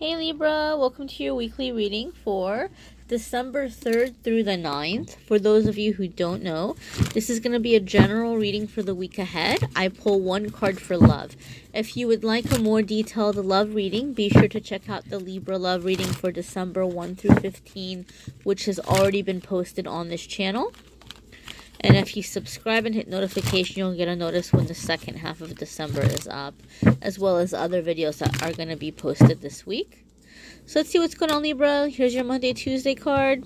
Hey Libra, welcome to your weekly reading for December 3rd through the 9th. For those of you who don't know, this is going to be a general reading for the week ahead. I pull one card for love. If you would like a more detailed love reading, be sure to check out the Libra love reading for December 1 through 15, which has already been posted on this channel. And if you subscribe and hit notification, you'll get a notice when the second half of December is up, as well as other videos that are going to be posted this week. So let's see what's going on, Libra. Here's your Monday, Tuesday card.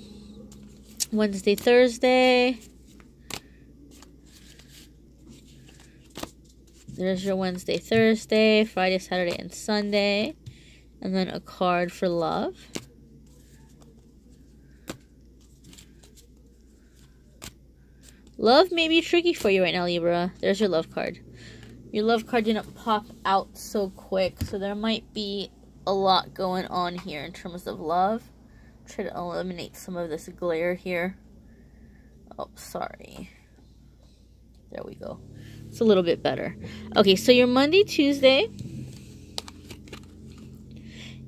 Wednesday, Thursday. There's your Wednesday, Thursday, Friday, Saturday, and Sunday. And then a card for love. Love may be tricky for you right now, Libra. There's your love card. Your love card didn't pop out so quick, so there might be a lot going on here in terms of love. Try to eliminate some of this glare here. Oh, sorry. There we go. It's a little bit better. Okay, so your Monday, Tuesday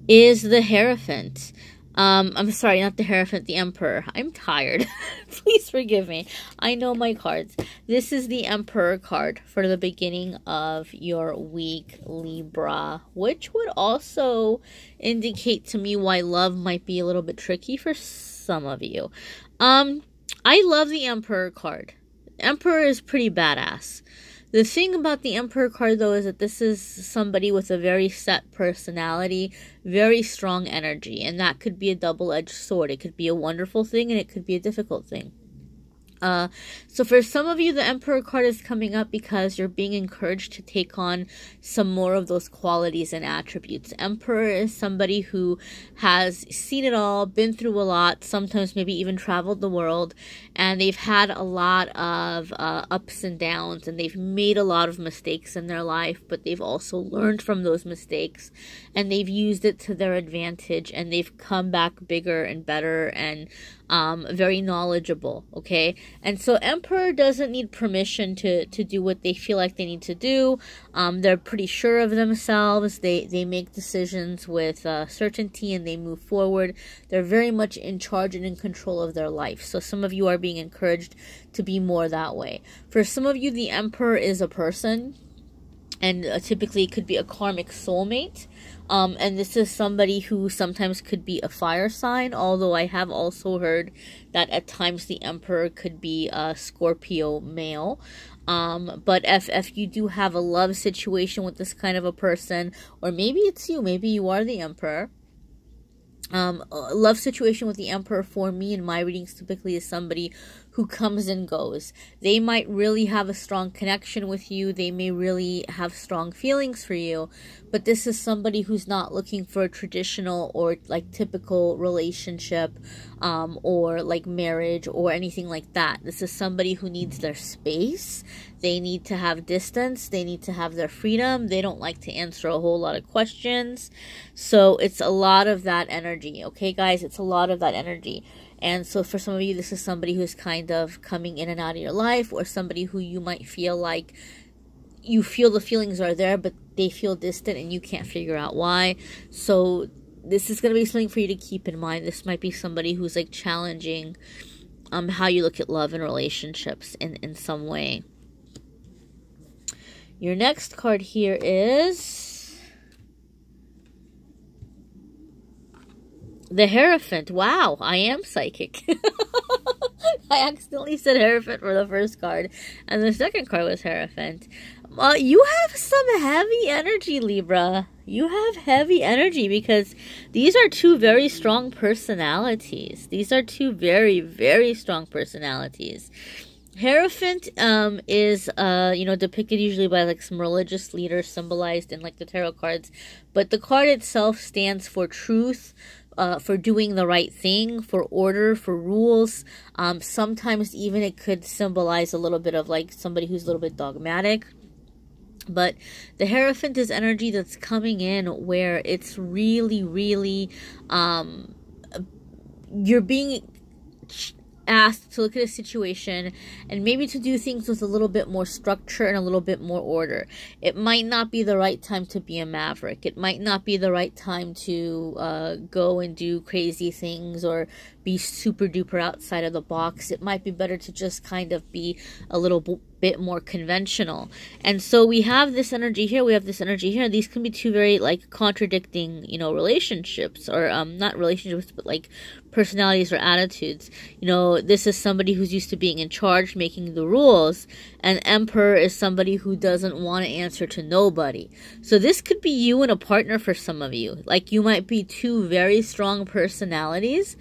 is the Hierophant. I'm sorry, not the Hierophant, the Emperor. I'm tired. Please forgive me. I know my cards. This is the Emperor card for the beginning of your week, Libra, which would also indicate to me why love might be a little bit tricky for some of you. I love the Emperor card. Emperor is pretty badass. The thing about the Emperor card, though, is that this is somebody with a very set personality, very strong energy, and that could be a double-edged sword. It could be a wonderful thing, and it could be a difficult thing. So for some of you, the Emperor card is coming up because you're being encouraged to take on some more of those qualities and attributes. Emperor is somebody who has seen it all, been through a lot, sometimes maybe even traveled the world, and they've had a lot of ups and downs, and they've made a lot of mistakes in their life, but they've also learned from those mistakes, and they've used it to their advantage, and they've come back bigger and better and very knowledgeable, okay? And so Emperor doesn't need permission to do what they feel like they need to do. They're pretty sure of themselves. They make decisions with certainty, and they move forward. They're very much in charge and in control of their life. So some of you are being encouraged to be more that way. For some of you, the Emperor is a person, and typically it could be a karmic soulmate. And this is somebody who sometimes could be a fire sign, although I have also heard that at times the Emperor could be a Scorpio male. But if you do have a love situation with this kind of a person, or maybe it's you, maybe you are the Emperor. A love situation with the Emperor for me in my readings typically is somebody who comes and goes. They might really have a strong connection with you. They may really have strong feelings for you. But this is somebody who's not looking for a traditional or like typical relationship or like marriage or anything like that. This is somebody who needs their space. They need to have distance. They need to have their freedom. They don't like to answer a whole lot of questions. So it's a lot of that energy. Okay, guys? It's a lot of that energy. And so for some of you, this is somebody who's kind of coming in and out of your life, or somebody who you might feel like you feel the feelings are there, but they feel distant and you can't figure out why. So this is going to be something for you to keep in mind. This might be somebody who's like challenging how you look at love and relationships in some way. Your next card here is the Hierophant. Wow, I am psychic. I accidentally said Hierophant for the first card, and the second card was Hierophant. You have some heavy energy, Libra. You have heavy energy because these are two very strong personalities. These are two very, very strong personalities. Hierophant is depicted usually by like some religious leader symbolized in like the tarot cards, but the card itself stands for truth, for doing the right thing, for order, for rules. Sometimes even it could symbolize a little bit of like somebody who's a little bit dogmatic. But the Hierophant is energy that's coming in where it's really, really, you're being asked to look at a situation and maybe to do things with a little bit more structure and a little bit more order. It might not be the right time to be a maverick. It might not be the right time to go and do crazy things or be super duper outside of the box. It might be better to just kind of be a little bit more conventional. And so we have this energy here, we have this energy here. These can be two very like contradicting, you know, relationships, or not relationships, but like personalities or attitudes. You know, this is somebody who's used to being in charge, making the rules, and Emperor is somebody who doesn't want to answer to nobody. So this could be you and a partner for some of you. Like, you might be two very strong personalities,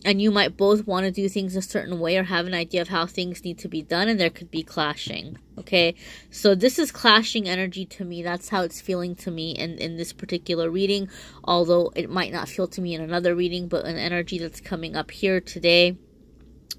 and you might both want to do things a certain way or have an idea of how things need to be done, and there could be clashing, okay? So this is clashing energy to me. That's how it's feeling to me in this particular reading, although it might not feel to me in another reading, but an energy that's coming up here today.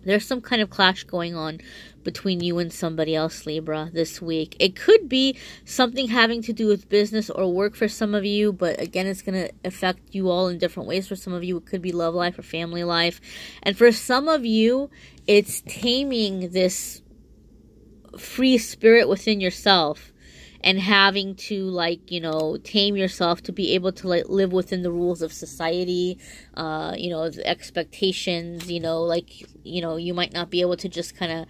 There's some kind of clash going on between you and somebody else, Libra, this week. It could be something having to do with business or work for some of you, but again, it's going to affect you all in different ways. For some of you, it could be love life or family life. And for some of you, it's taming this free spirit within yourself and having to, like, you know, tame yourself to be able to, like, live within the rules of society, you know, the expectations, you know, like, you know, you might not be able to just kind of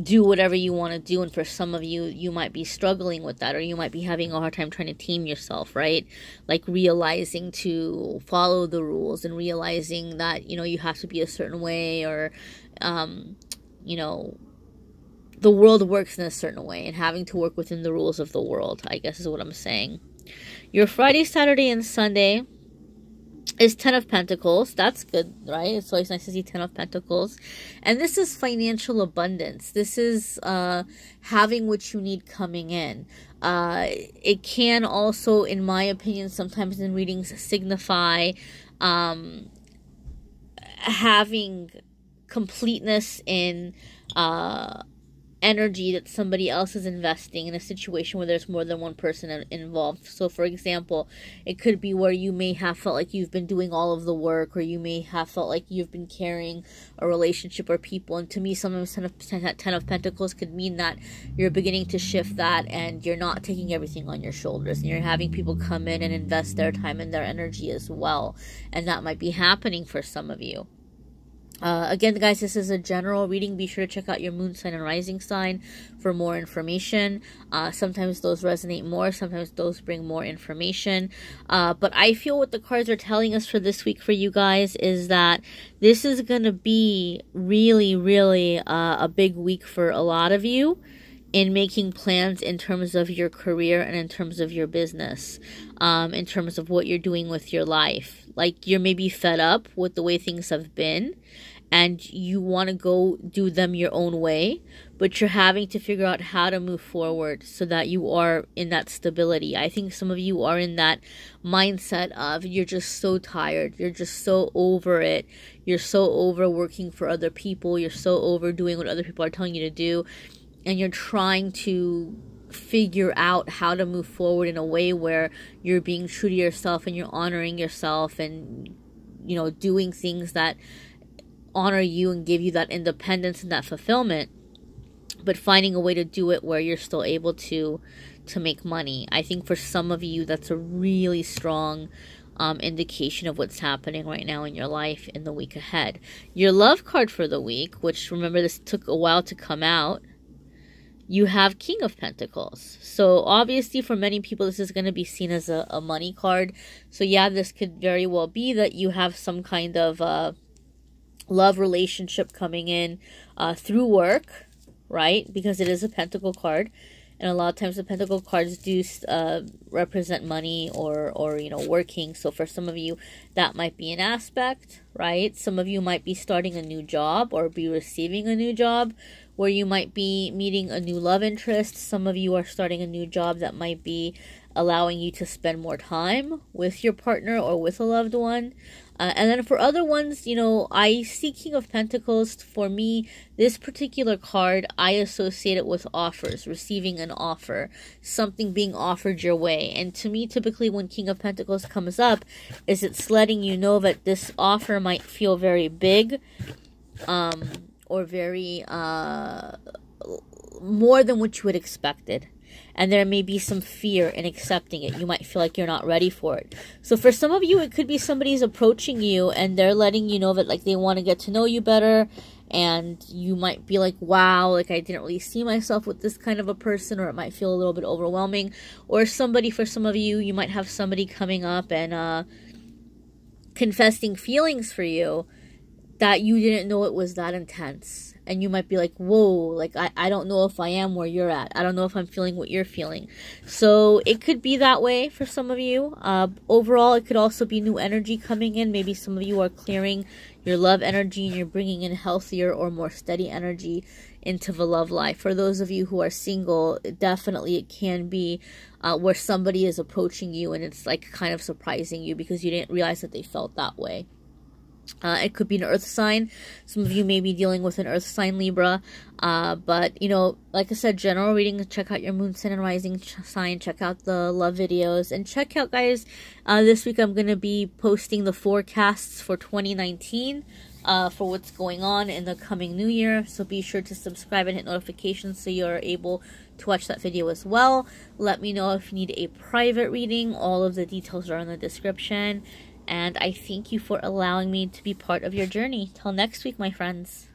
do whatever you want to do. And for some of you, you might be struggling with that, or you might be having a hard time trying to tame yourself, right? Like realizing to follow the rules and realizing that, you know, you have to be a certain way, or, you know, the world works in a certain way, and having to work within the rules of the world, I guess is what I'm saying. Your Friday, Saturday, and Sunday is 10 of Pentacles. That's good, right? It's always nice to see 10 of Pentacles. And this is financial abundance. This is having what you need coming in. It can also, in my opinion, sometimes in readings signify having completeness in energy that somebody else is investing in a situation where there's more than one person involved. So, for example, it could be where you may have felt like you've been doing all of the work, or you may have felt like you've been carrying a relationship or people. And to me, sometimes 10 of Pentacles could mean that you're beginning to shift that, and you're not taking everything on your shoulders, and you're having people come in and invest their time and their energy as well. And that might be happening for some of you. Again, guys, this is a general reading. Be sure to check out your moon sign and rising sign for more information. Sometimes those resonate more. Sometimes those bring more information. But I feel what the cards are telling us for this week for you guys is that this is going to be really, really a big week for a lot of you in making plans in terms of your career and in terms of your business, in terms of what you're doing with your life. Like, you're maybe fed up with the way things have been, and you want to go do them your own way, but you're having to figure out how to move forward so that you are in that stability. I think some of you are in that mindset of you're just so tired. You're just so over it. You're so over working for other people. You're so over doing what other people are telling you to do. And you're trying to figure out how to move forward in a way where you're being true to yourself and you're honoring yourself and, you know, doing things that honor you and give you that independence and that fulfillment, but finding a way to do it where you're still able to make money. I think for some of you, that's a really strong indication of what's happening right now in your life in the week ahead. Your love card for the week, which, remember, this took a while to come out, you have King of Pentacles. So obviously for many people, this is going to be seen as a money card. So yeah, this could very well be that you have some kind of love relationship coming in through work, right? Because it is a pentacle card, and a lot of times the pentacle cards do represent money or you know, working. So for some of you, that might be an aspect, right? Some of you might be starting a new job or be receiving a new job where you might be meeting a new love interest. Some of you are starting a new job that might be allowing you to spend more time with your partner or with a loved one. And then for other ones, you know, I see King of Pentacles. For me, this particular card, I associate it with offers, receiving an offer, something being offered your way. And to me, typically when King of Pentacles comes up, is it's letting you know that this offer might feel very big, or very more than what you had expected. And there may be some fear in accepting it. You might feel like you're not ready for it. So for some of you, it could be somebody's approaching you and they're letting you know that like they want to get to know you better. And you might be like, wow, like I didn't really see myself with this kind of a person, or it might feel a little bit overwhelming. Or somebody, for some of you, you might have somebody coming up and confessing feelings for you that you didn't know it was that intense. And you might be like, whoa, like I don't know if I am where you're at. I don't know if I'm feeling what you're feeling. So it could be that way for some of you. Overall, it could also be new energy coming in. Maybe some of you are clearing your love energy and you're bringing in healthier or more steady energy into the love life. For those of you who are single, definitely it can be where somebody is approaching you and it's like kind of surprising you because you didn't realize that they felt that way. It could be an earth sign. Some of you may be dealing with an earth sign, Libra. But, you know, like I said, general reading, check out your moon, sun, and rising sign. Check out the love videos. And check out, guys, this week I'm going to be posting the forecasts for 2019 for what's going on in the coming new year. So be sure to subscribe and hit notifications so you're able to watch that video as well. Let me know if you need a private reading. All of the details are in the description. And I thank you for allowing me to be part of your journey. Till next week, my friends.